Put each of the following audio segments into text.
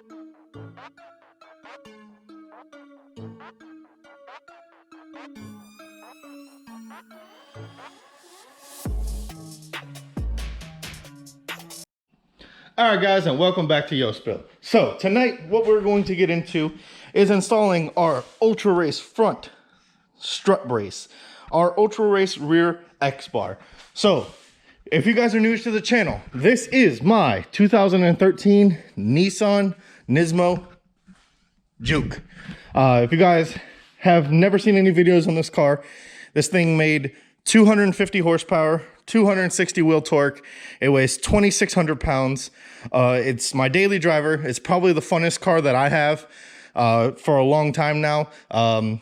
Alright guys, and welcome back to Yo Spill. So tonight what we're going to get into is installing our Ultra Race front strut brace, our Ultra Race rear X bar. So if you guys are new to the channel, this is my 2013 Nismo Juke. If you guys have never seen any videos on this car, this thing made 250 horsepower, 260 wheel torque. It weighs 2,600 pounds. It's my daily driver. It's probably the funnest car that I have for a long time now. I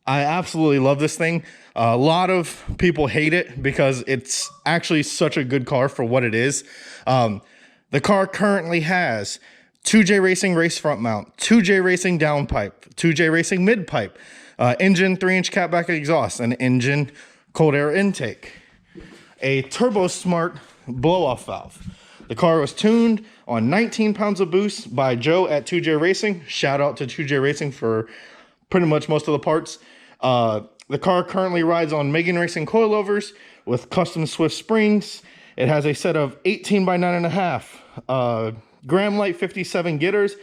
absolutely love this thing. A lot of people hate it because it's actually such a good car for what it is. The car currently has 2J Racing race front mount, 2J Racing downpipe, 2J Racing mid pipe, engine 3-inch catback exhaust, an engine cold air intake, a Turbo Smart blow-off valve. The car was tuned on 19 pounds of boost by Joe at 2J Racing. Shout out to 2J Racing for pretty much most of the parts. The car currently rides on Megan Racing coilovers with custom Swift springs. It has a set of 18 by 9.5 Graham Light 57 getters.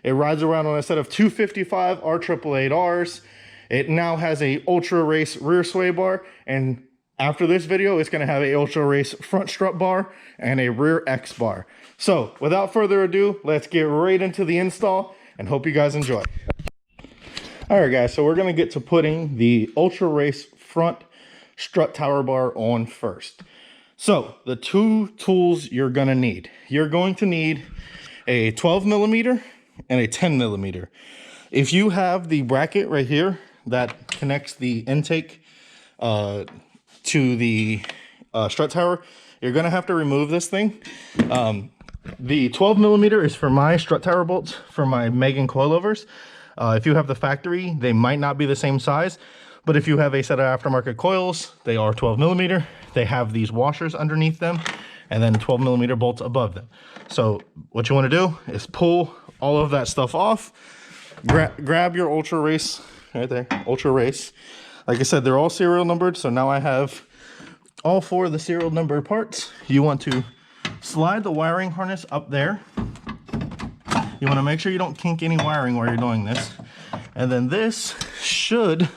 It rides around on a set of 255 R888Rs. It now has a Ultra Race rear sway bar, and after this video, it's going to have a Ultra Race front strut bar and a rear X bar. So without further ado, let's get right into the install and hope you guys enjoy. All right, guys, so we're going to get to putting the Ultra Race front strut tower bar on first. So the two tools you're going to need. You're going to need a 12 millimeter and a 10 millimeter. If you have the bracket right here that connects the intake to the strut tower, you're going to have to remove this thing. The 12 millimeter is for my strut tower bolts for my Megan coilovers. If you have the factory, they might not be the same size, but if you have a set of aftermarket coils, they are 12 millimeter. They have these washers underneath them and then 12 millimeter bolts above them. So what you want to do is pull all of that stuff off, grab your Ultra Race right there, Ultra Race. Like I said, they're all serial numbered, so now I have all 4 of the serial number parts. You want to slide the wiring harness up there. You want to make sure you don't kink any wiring while you're doing this. And then this should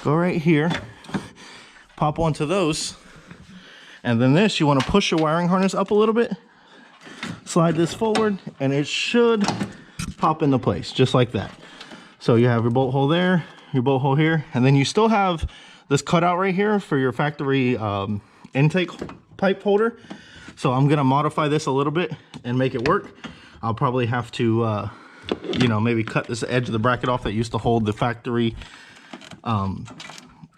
go right here, pop onto those. And then this, you want to push your wiring harness up a little bit, slide this forward, and it should pop into place, just like that. So you have your bolt hole there, your bolt hole here, and then you still have this cutout right here for your factory intake pipe holder. So I'm going to modify this a little bit and make it work. I'll probably have to, you know, maybe cut this edge of the bracket off that used to hold the factory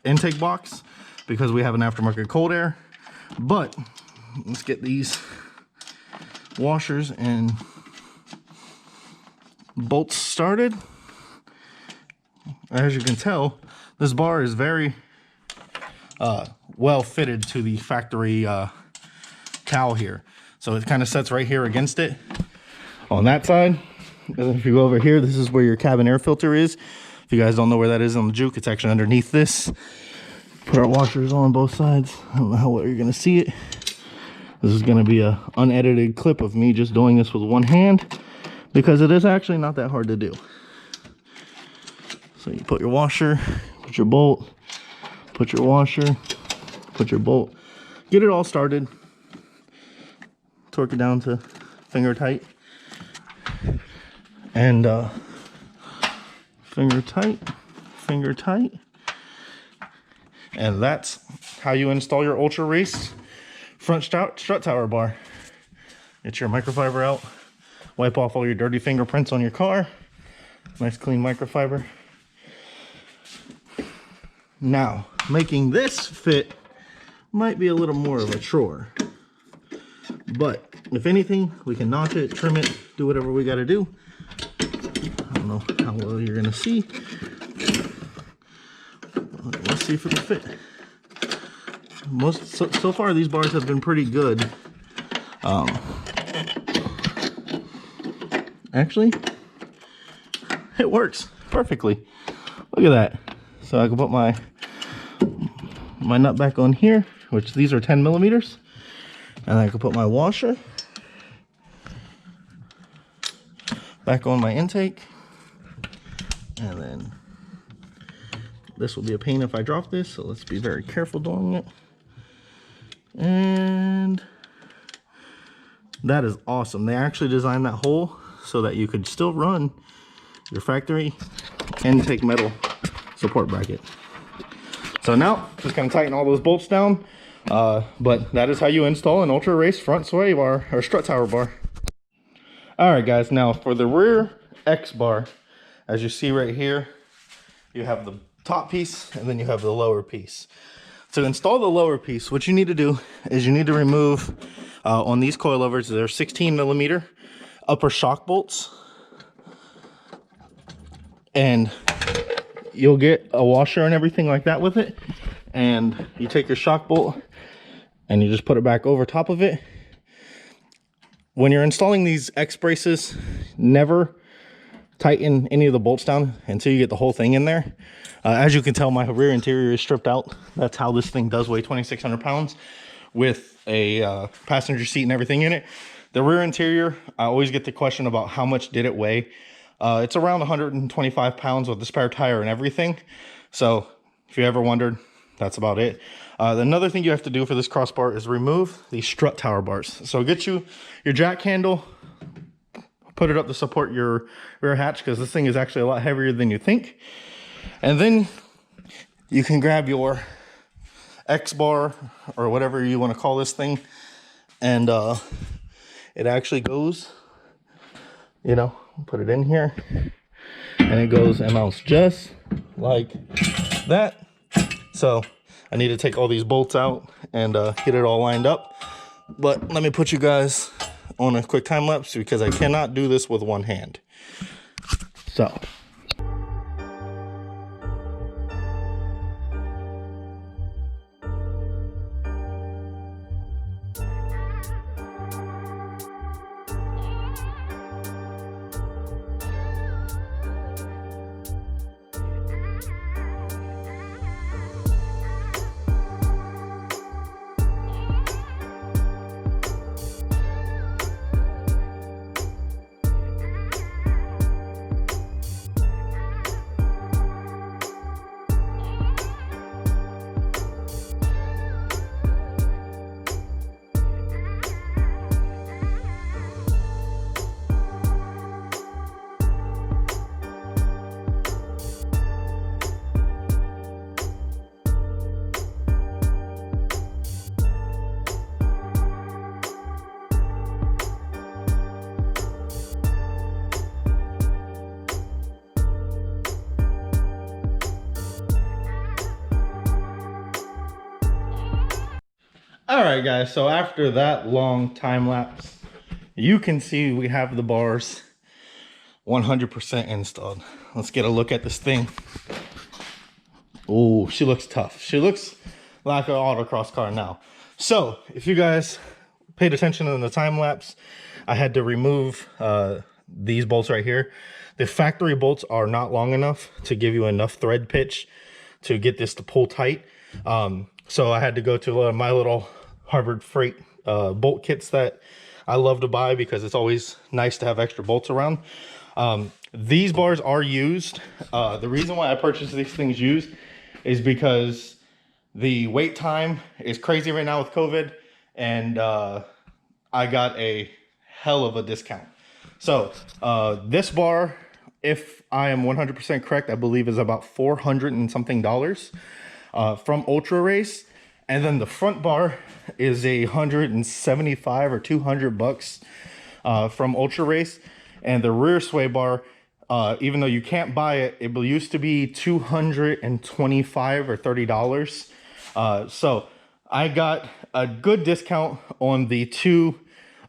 intake box because we have an aftermarket cold air. But let's get these washers and bolts started. As you can tell, this bar is very well fitted to the factory cowl here. So it kind of sets right here against it on that side. And then if you go over here, this is where your cabin air filter is. If you guys don't know where that is on the Juke, it's actually underneath this. Put our washers on both sides. I don't know how well you're going to see it. This is going to be a unedited clip of me just doing this with one hand because it is actually not that hard to do. So you put your washer, put your bolt, put your washer, put your bolt, get it all started, torque it down to finger tight, and finger tight, and that's how you install your Ultra Race front strut tower bar. Get your microfiber out, wipe off all your dirty fingerprints on your car, nice clean microfiber. Now, making this fit might be a little more of a chore, but if anything, we can notch it, trim it, do whatever we got to do. I don't know how well you're gonna see. Let's see if it'll fit. So far, these bars have been pretty good. And actually, it works perfectly. Look at that. So I can put my nut back on here, which these are 10 millimeters. And I can put my washer back on my intake. And then this will be a pain if I drop this, so let's be very careful doing it. And that is awesome. They actually designed that hole so that you could still run your factory intake metal support bracket. So now just gonna tighten all those bolts down, but that is how you install an Ultra Race front sway bar or strut tower bar. All right, guys, now for the rear X bar, as you see right here, you have the top piece and then you have the lower piece. To install the lower piece, what you need to do is you need to remove on these coilovers, they're 16 millimeter upper shock bolts, and you'll get a washer and everything like that with it. And you take your shock bolt and you just put it back over top of it. When you're installing these X braces, never tighten any of the bolts down until you get the whole thing in there. As you can tell, my rear interior is stripped out. That's how this thing does weigh 2,600 pounds with a passenger seat and everything in it. The rear interior, I always get the question about how much did it weigh. It's around 125 pounds with the spare tire and everything. So if you ever wondered, that's about it. Another thing you have to do for this crossbar is remove the strut tower bars. So get you your jack handle, put it up to support your rear hatch, because this thing is actually a lot heavier than you think. And then you can grab your X bar or whatever you want to call this thing, and it actually goes, you know, put it in here and it goes and mounts just like that. So I need to take all these bolts out and get it all lined up, but let me put you guys on a quick time lapse because I cannot do this with one hand. So all right, guys, so after that long time lapse, you can see we have the bars 100% installed. Let's get a look at this thing. Oh, she looks tough. She looks like an autocross car now. So if you guys paid attention in the time lapse, I had to remove these bolts right here. The factory bolts are not long enough to give you enough thread pitch to get this to pull tight. So I had to go to my little Harbor Freight bolt kits that I love to buy because it's always nice to have extra bolts around. These bars are used. The reason why I purchased these things used is because the wait time is crazy right now with COVID, and I got a hell of a discount. So this bar, if I am 100% correct, I believe is about $400 and something from Ultra Race. And then the front bar is $175 or $200 from Ultra Race. And the rear sway bar, even though you can't buy it, it used to be $225 or $30. So I got a good discount on the two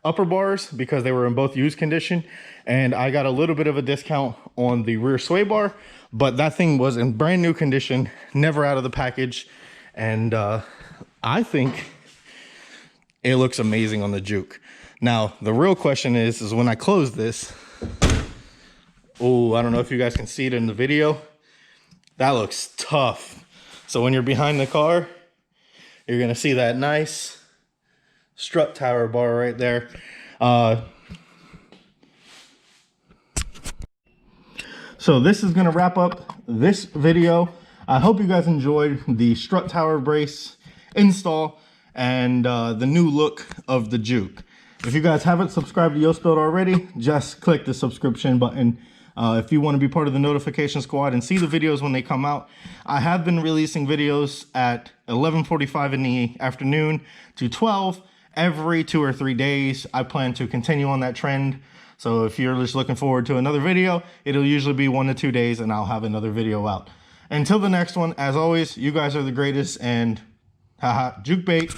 upper bars because they were in both used condition, and I got a little bit of a discount on the rear sway bar, but that thing was in brand new condition, never out of the package. And I think it looks amazing on the Juke. Now the real question is when I close this, Oh, I don't know if you guys can see it in the video. That looks tough. So when you're behind the car, you're gonna see that nice strut tower bar right there. So this is gonna wrap up this video. I hope you guys enjoyed the strut tower brace install and the new look of the Juke. If you guys haven't subscribed to Jukebait already, just click the subscription button. If you want to be part of the notification squad and see the videos when they come out. I have been releasing videos at 11:45 in the afternoon to 12 every 2 or 3 days. I plan to continue on that trend. So if you're just looking forward to another video, it'll usually be 1 to 2 days and I'll have another video out. Until the next one, as always, you guys are the greatest, and haha, Jukebait.